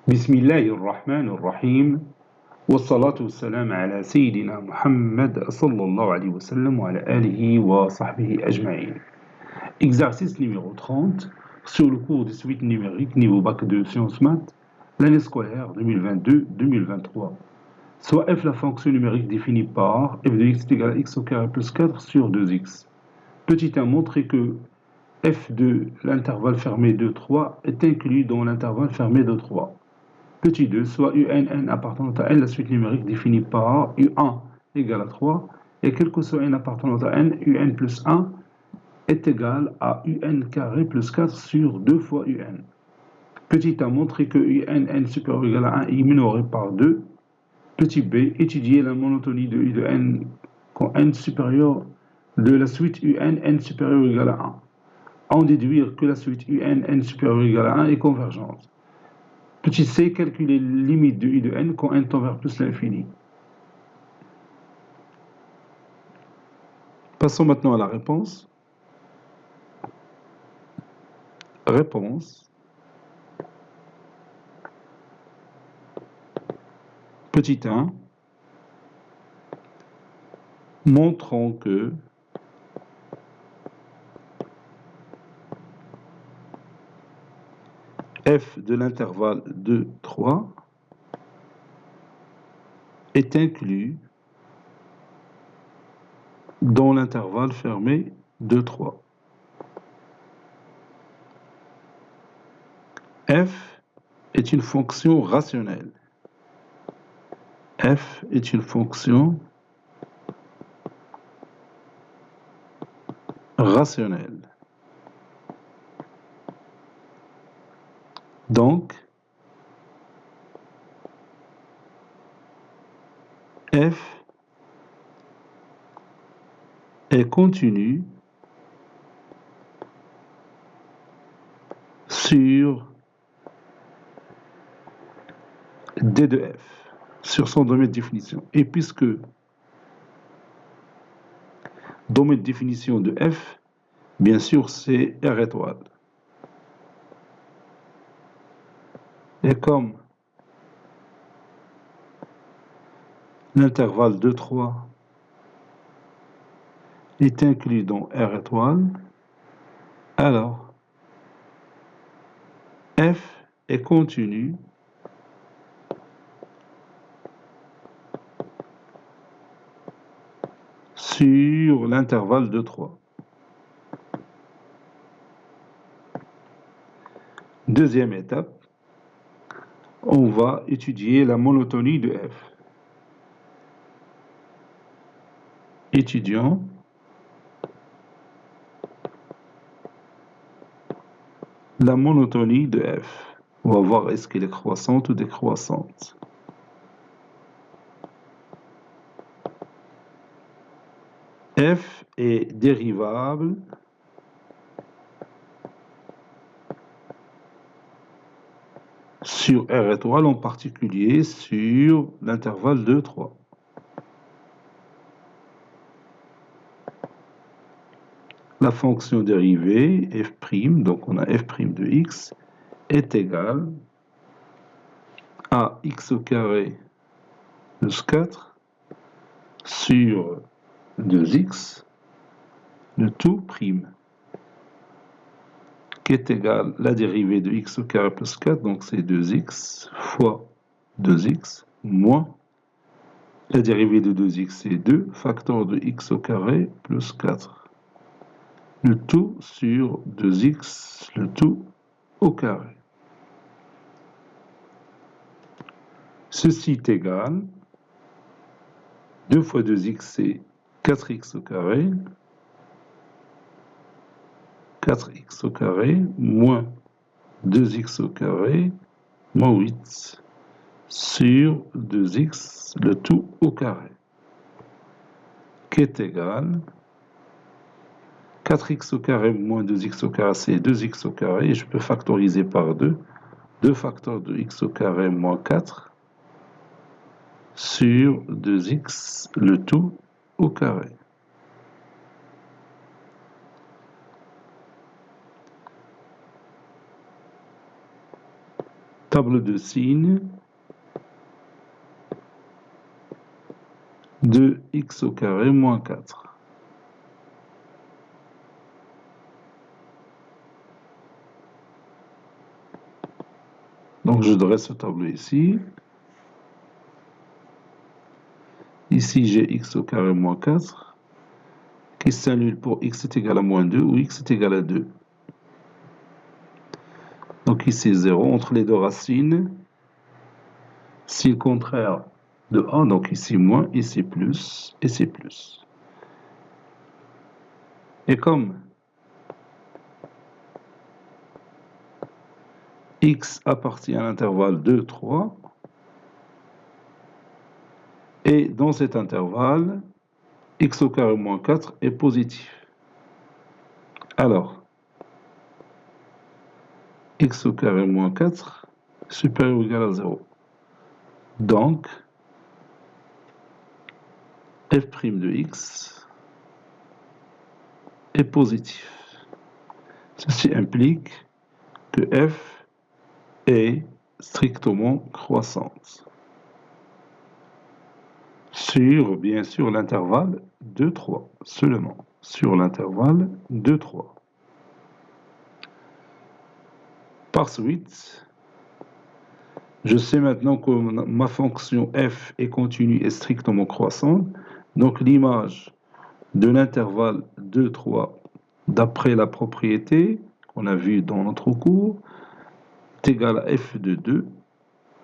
بسم الله الرحمن الرحيم والصلاة والسلام على سيدنا محمد صلى الله عليه وسلم وعلى آله وصحبه أجمعين. Exercice numéro 30 sur le cours des suites numériques niveau bac de sciences maths, l'année scolaire 2022-2023. Soit f la fonction numérique définie par f de x est égal à x au carré plus 4 sur 2x. Petit 1, montrer que f de l'intervalle fermé de 3 est inclus dans l'intervalle fermé de 3. Petit 2, soit UN appartenant à n, la suite numérique définie par U1 égale à 3, et quel que soit n appartenant à n, UN plus 1 est égal à UN carré plus 4 sur 2 fois UN. Petit a, montrer que UN supérieur ou égal à 1 est minoré par 2. Petit b, étudier la monotonie de U de n quand n supérieur de la suite UN n supérieur ou égal à 1. En déduire que la suite UN n supérieur ou égal à 1 est convergente. Petit c, calculer les limites de U de n quand n tend vers plus l'infini. Passons maintenant à la réponse. Réponse. Petit 1. Montrons que f de l'intervalle de 3 est inclus dans l'intervalle fermé de 3. F est une fonction rationnelle. F est une fonction rationnelle. Donc, f est continu sur D de f, sur son domaine de définition. Et puisque domaine de définition de f, bien sûr, c'est R étoile. Et comme l'intervalle de 3 est inclus dans R étoile, alors f est continu sur l'intervalle de 3. Deuxième étape, on va étudier la monotonie de f. Étudions la monotonie de f. On va voir est-ce qu'elle est croissante ou décroissante. F est dérivable sur R étoile, en particulier sur l'intervalle de 3. La fonction dérivée, f', donc on a f' de x, est égale à x au carré plus 4 sur 2x, le tout prime, qui est égal à la dérivée de x au carré plus 4, donc c'est 2x fois 2x, moins la dérivée de 2x, c'est 2, facteur de x au carré plus 4. Le tout sur 2x, le tout au carré. Ceci est égal, 2 fois 2x, c'est 4x au carré, 4x au carré, moins 2x au carré, moins 8, sur 2x, le tout au carré, qui est égal 4x au carré moins 2x au carré, c'est 2x au carré, et je peux factoriser par 2. 2 facteurs de x au carré moins 4 sur 2x, le tout au carré. table de signes de x au carré moins 4. Donc je dresse ce tableau ici. Ici j'ai x au carré moins 4 qui s'annule pour x est égal à moins 2 ou x est égal à 2. Donc ici 0 entre les deux racines. Signe contraire de A, donc ici moins, ici plus, ici plus. Et comme x appartient à l'intervalle 2, 3, et dans cet intervalle, x au carré moins 4 est positif. Alors, x au carré moins 4 supérieur ou égal à 0. Donc, f' de x est positif. Ceci implique que f est strictement croissante. Sur, bien sûr, l'intervalle 2, 3, seulement. Sur l'intervalle 2, 3. Par suite, je sais maintenant que ma fonction f est continue et strictement croissante. Donc l'image de l'intervalle 2, 3, d'après la propriété qu'on a vue dans notre cours, est égale à f de 2,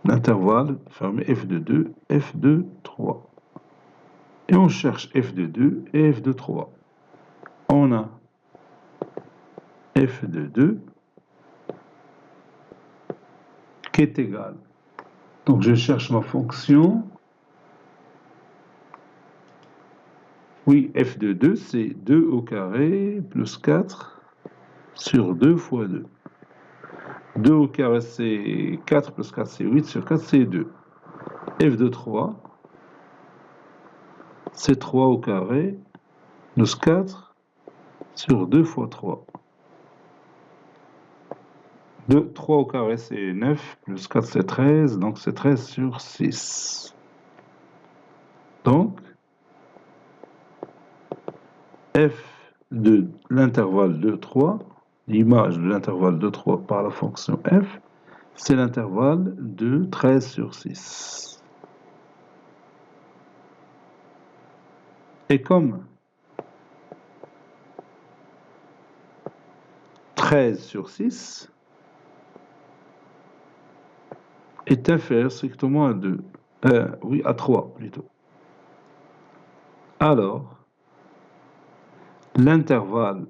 l'intervalle fermé f de 2, f de 3. Et on cherche f de 2 et f de 3. On a f de 2 qui est égal. Donc je cherche ma fonction. Oui, f de 2, c'est 2 au carré plus 4 sur 2 fois 2. 2 au carré, c'est 4 plus 4, c'est 8 sur 4, c'est 2. f de 3, c'est 3 au carré plus 4 sur 2 fois 3. 3 au carré, c'est 9, plus 4, c'est 13, donc c'est 13 sur 6. Donc, f de l'intervalle 2, 3, l'image de l'intervalle 2, 3 par la fonction f, c'est l'intervalle de 13 sur 6. Et comme 13 sur 6 est inférieur strictement à 2, oui, à 3 plutôt. Alors, l'intervalle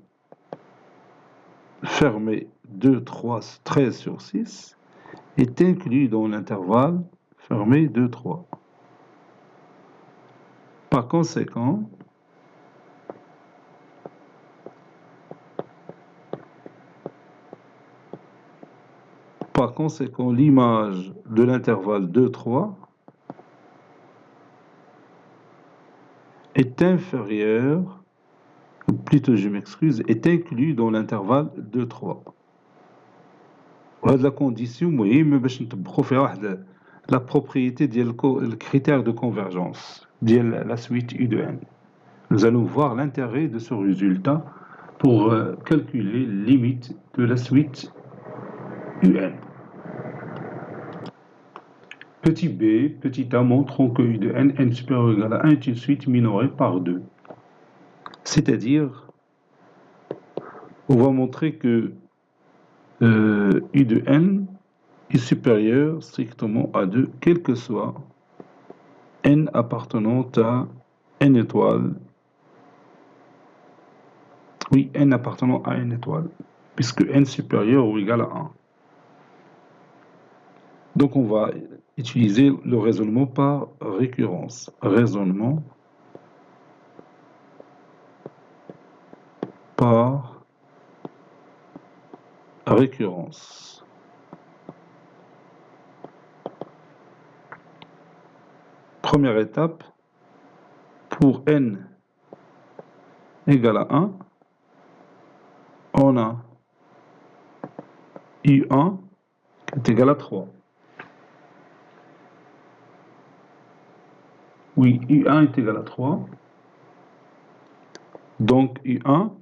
fermé 2, 3, 13 sur 6 est inclus dans l'intervalle fermé 2, 3. Par conséquent, l'image de l'intervalle 2, 3 est inférieure, ou plutôt je m'excuse, est inclus dans l'intervalle 2, 3. وهاد la condition مهمة باش نطبقوا فيها واحد la propriété ديال le critère de convergence ديال la suite U de n. Nous allons voir l'intérêt de ce résultat pour calculer les limites de la suite UN. Petit b, petit a montrons que U de n, n supérieur ou égal à 1 est une suite minorée par 2. C'est-à-dire, on va montrer que U de n est supérieur strictement à 2, quel que soit n appartenant à n étoile. Oui, n appartenant à n étoile, puisque n supérieur ou égal à 1. Donc on va utiliser le raisonnement par récurrence. Raisonnement par récurrence. Première étape, pour n égale à 1, on a U1 qui est égal à 3. Oui, U1 est égal à 3. Donc U1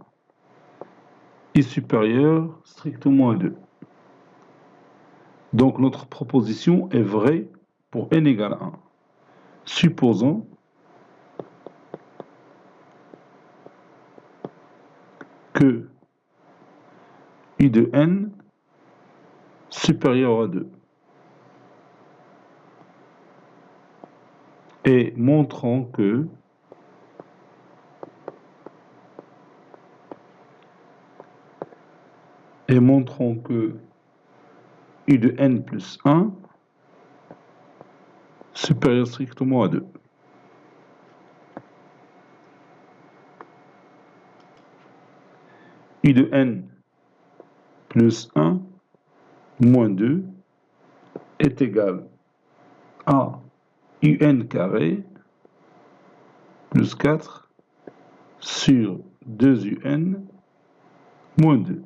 est supérieur strictement à 2. Donc notre proposition est vraie pour n égale 1. Supposons que U de n supérieur à 2. Et montrons que U de n plus 1 supérieur strictement à 2. U de n plus 1 moins 2 est égal à un carré plus 4 sur 2un moins 2,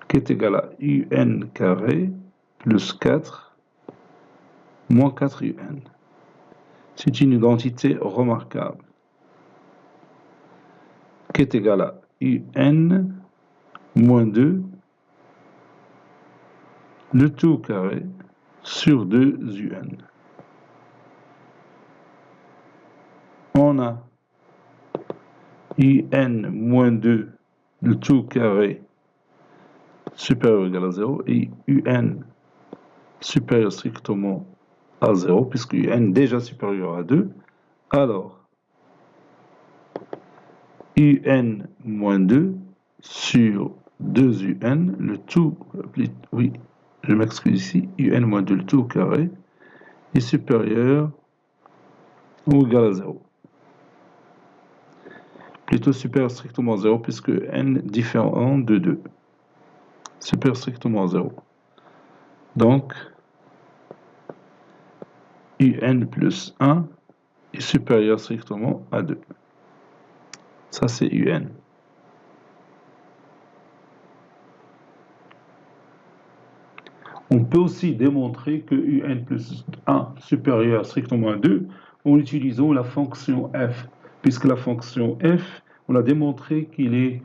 qui est égal à un carré plus 4 moins 4un. C'est une identité remarquable, qui est égal à un moins 2, le tout carré sur 2un. On a un moins 2, le tout carré supérieur ou égal à 0, et un supérieur strictement à 0, puisque un déjà supérieur à 2, alors un moins 2 sur 2un, le tout, oui, je m'excuse ici, un moins 2, le tout carré, est supérieur ou égal à 0. Plutôt supérieur strictement à 0, puisque n différent de 2. Supérieur strictement à 0. Donc, un plus 1 est supérieur strictement à 2. Ça, c'est un. On peut aussi démontrer que un plus 1 supérieur strictement à 2 en utilisant la fonction f, puisque la fonction f, on a démontré qu'il est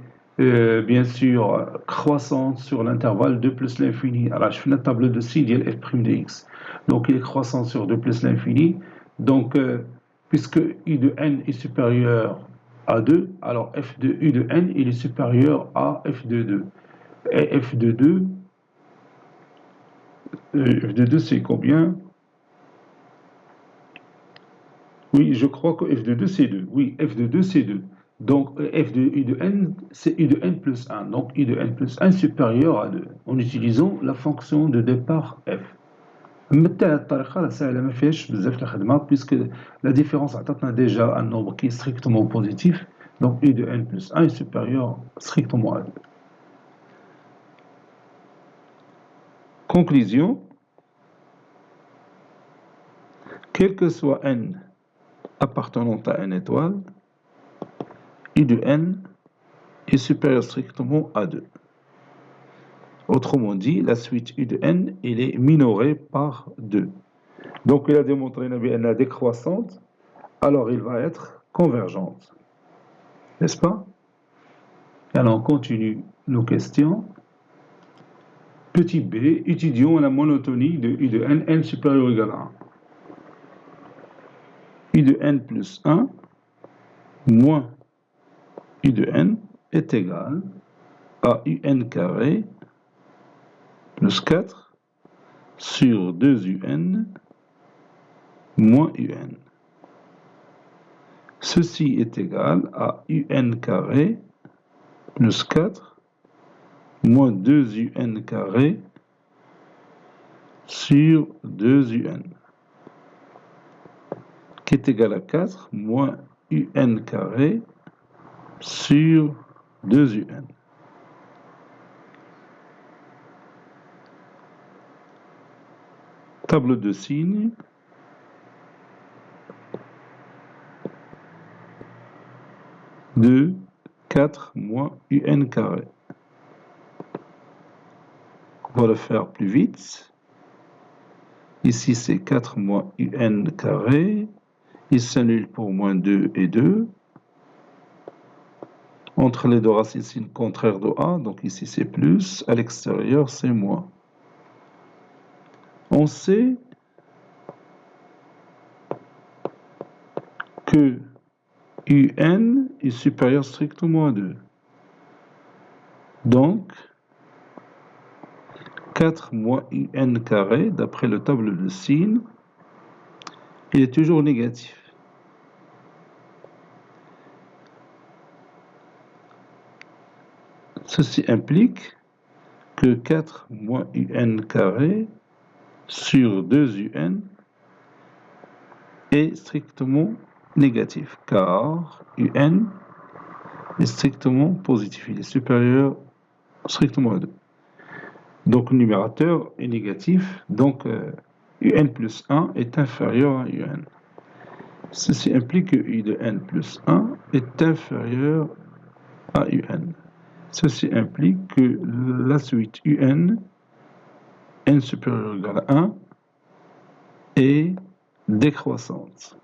bien sûr croissante sur l'intervalle 2 plus l'infini. Alors, je fais la table de ci de f' de x. Donc, il est croissant sur 2 plus l'infini. Donc, puisque u de n est supérieur à 2, alors f de u de n, il est supérieur à f de 2. Et f de 2, f de 2, c'est combien? Oui, je crois que f de 2, c'est 2. Oui, f de 2, c'est 2. Donc, f de u de n, c'est u de n plus 1. Donc, u de n plus 1 supérieur à 2, en utilisant la fonction de départ f. بهذه الطريقة راه ساهلة ما فيهاش بزاف الخدمة puisque la différence عطاتنا déjà un nombre qui est strictement positif. Donc, u de n plus 1 est supérieur strictement à 2. Conclusion, quel que soit n appartenant à n étoile, u de n est supérieur strictement à 2. Autrement dit, la suite u de n, il est minoré par 2. Donc, il a démontré qu'elle est décroissante, alors il va être convergente. N'est-ce pas? Alors, on continue nos questions. Petit b, étudions la monotonie de u de n supérieur ou égal à 1. U de n plus 1 moins u de n est égal à un carré plus 4 sur 2un moins un. Ceci est égal à un carré plus 4 moins 2un carré sur 2un, qui est égal à 4 moins un carré sur 2un. Table de signes. 2, 4 moins un carré. On va le faire plus vite. Ici, c'est 4 moins un carré. il s'annule pour moins 2 et 2. Entre les deux racines, c'est le contraire de A, donc ici c'est plus, à l'extérieur c'est moins. On sait que UN est supérieur strictement à 2. Donc, 4 moins UN carré, d'après le tableau de signes, il est toujours négatif. Ceci implique que 4 moins UN carré sur 2 UN est strictement négatif, car UN est strictement positif, il est supérieur strictement à 2. Donc le numérateur est négatif, donc UN plus 1 est inférieur à UN. Ceci implique que U de N plus 1 est inférieur à UN. Ceci implique que la suite UN, N supérieur ou égal à 1, est décroissante.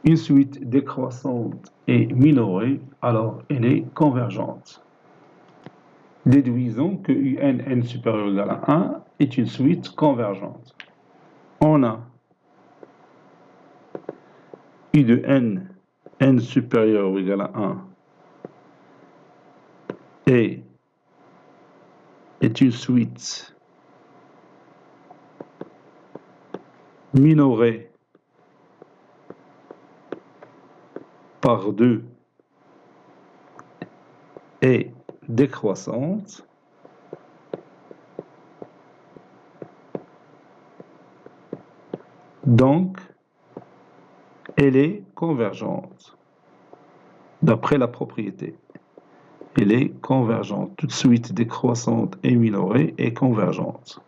Une suite décroissante est minorée, alors elle est convergente. Déduisons que UN, N supérieur ou égal à 1 est une suite convergente. On a U de N, N supérieur ou égal à 1, est une suite minorée par 2 et décroissante, donc elle est convergente d'après la propriété. Elle est convergente. Toute suite décroissante et minorée est convergente.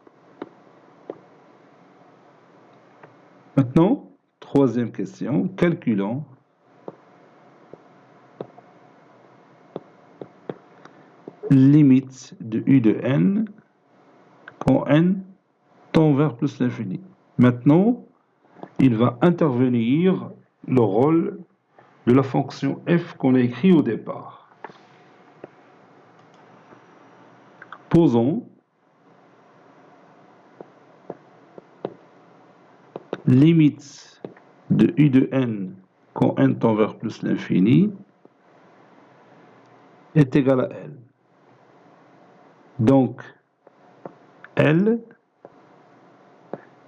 Maintenant, troisième question, calculons limite de U de N quand N tend vers plus l'infini. Maintenant, il va intervenir le rôle de la fonction f qu'on a écrit au départ. Posons limite de U de N quand N tend vers plus l'infini est égal à L. Donc, L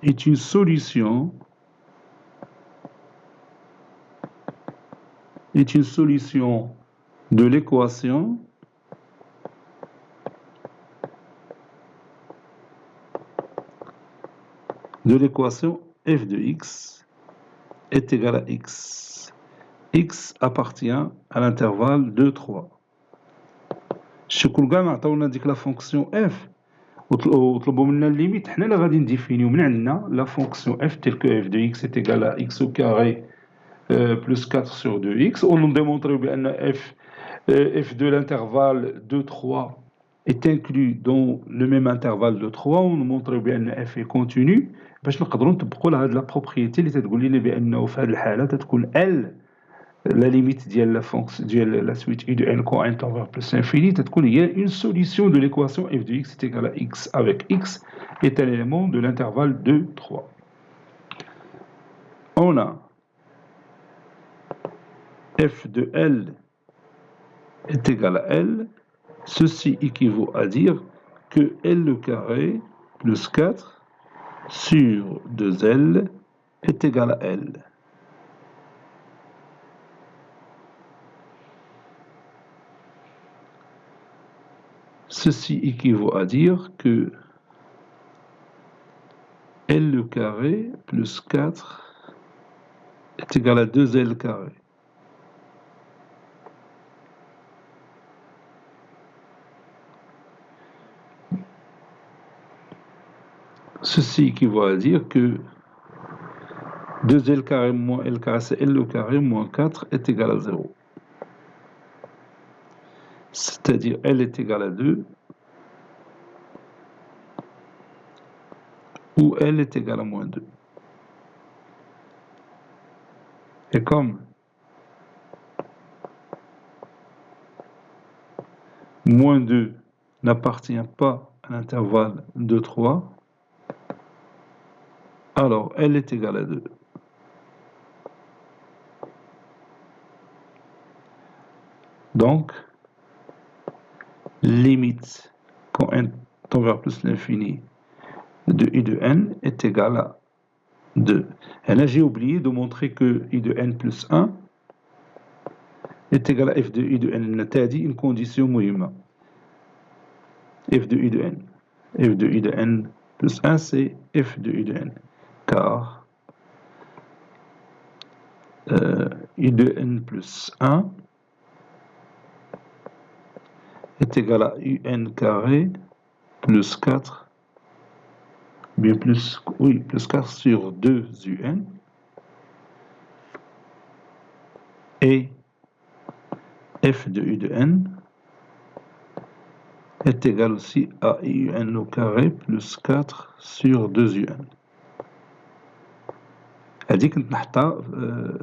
est une solution de l'équation f de x est égal à x. X appartient à l'intervalle 2, 3. الشكل كاع ما عطاونا ديك لا فونكسيون f وطلبوا منا الليميت، حنا اللي غادي نديفينيو من عندنا لا فونكسيون f telle que f de x est égal à x au carré plus 4 sur 2x. On nous démontrer بأن f de l'intervalle 2, 3 est inclus dans le même intervalle de 3. On nous montre بأن f est continu باش نقدروا نطبقوا لهاد لا بروبريتي اللي تتقول لنا بأنه في هذه الحالة تتكون L la limite ديال la fonction ديال la suite u de n quand n tend vers plus l'infini تتكون هي une solution de l'équation f de x est égal à x avec x est un élément de l'intervalle 2, 3. On a f de L est égal à L. Ceci équivaut à dire que L carré plus 4 sur 2L est égal à L. Ceci équivaut à dire que L carré plus 4 est égal à 2L carré. Ceci équivaut à dire que 2L carré moins L carré, c'est L carré moins 4 est égal à 0. C'est-à-dire L est égal à 2 ou L est égal à moins 2. Et comme moins 2 n'appartient pas à l'intervalle de 3, alors L est égal à 2. Donc, limite quand n tend vers plus l'infini de I de n est égal à 2. Et là, j'ai oublié de montrer que I de n plus 1 est égal à f de I de n. C'est une condition مهمة. F de I de n. F de I de n plus 1, c'est f de I de n. Car I de n plus 1 est égal à un carré plus 4, bien plus 4 sur 2 un. Et f de I de n est égal aussi à un au carré plus 4 sur 2 un. هذه كنت نحطها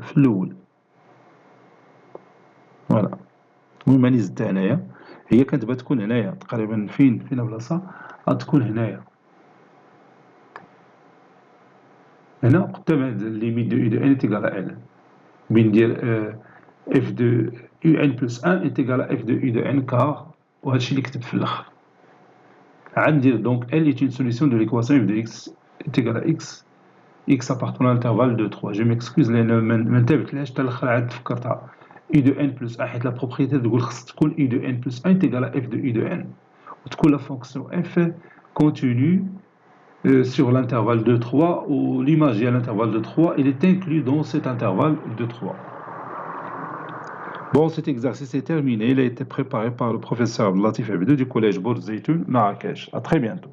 في الأول. فوالا. المهم راني زدتها هنايا. هي كانت تكون هنايا تقريبا فين البلاصة غتكون هنايا. هنا قدام هاد الليميت دو U de n est égal à L. بندير f de un plus 1 est égal à f de U de n car وهادشي اللي كتبت في الآخر. عندي donc L est une solution de l'équation f de x est égal à x appartenant à l'intervalle de 3. Je m'excuse لأن ما انتبهتلهاش حتى الآخر عاد تفكرتها. U de n plus 1 حيت la propriété تقول خص تكون U de n plus 1 est égal à f de U de n وتكون la fonction f continue sur l'intervalle de 3 où l'image est à l'intervalle de 3, il est inclus dans cet intervalle de 3. Bon, cet exercice est terminé. Il a été préparé par le professeur Abdel Latif Abidou du collège Bourz Zeytoun, Marrakech. À très bientôt.